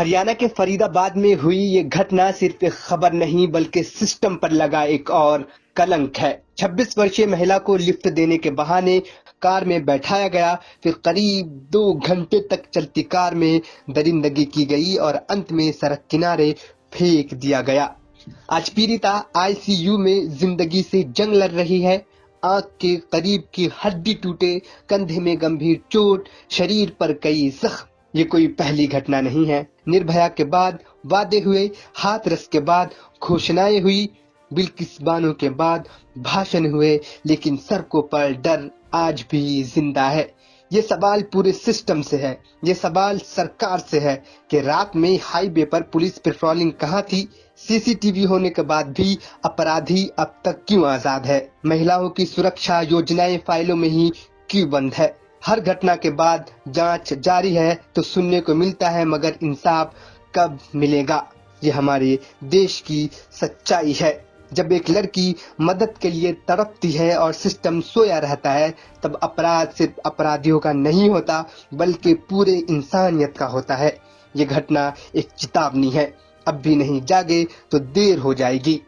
हरियाणा के फरीदाबाद में हुई ये घटना सिर्फ एक खबर नहीं बल्कि सिस्टम पर लगा एक और कलंक है। 26 वर्षीय महिला को लिफ्ट देने के बहाने कार में बैठाया गया, फिर करीब 2 घंटे तक चलती कार में दरिंदगी की गई और अंत में सड़क किनारे फेंक दिया गया। आज पीड़िता आईसीयू में जिंदगी से जंग लड़ रही है। आंख के करीब की हड्डी टूटे, कंधे में गंभीर चोट, शरीर पर कई जख्म। ये कोई पहली घटना नहीं है। निर्भया के बाद वादे हुए, हाथरस के बाद घोषणाएं हुई, बिल्किस बानो के बाद भाषण हुए, लेकिन सड़कों पर डर आज भी जिंदा है। ये सवाल पूरे सिस्टम से है, ये सवाल सरकार से है कि रात में हाईवे पर पुलिस पेट्रोलिंग कहाँ थी? सीसीटीवी होने के बाद भी अपराधी अब तक क्यों आजाद है? महिलाओं की सुरक्षा योजनाएं फाइलों में ही क्यों बंद है? हर घटना के बाद जांच जारी है तो सुनने को मिलता है, मगर इंसाफ कब मिलेगा? ये हमारे देश की सच्चाई है। जब एक लड़की मदद के लिए तड़पती है और सिस्टम सोया रहता है, तब अपराध सिर्फ अपराधियों का नहीं होता बल्कि पूरे इंसानियत का होता है। ये घटना एक चेतावनी है। अब भी नहीं जागे तो देर हो जाएगी।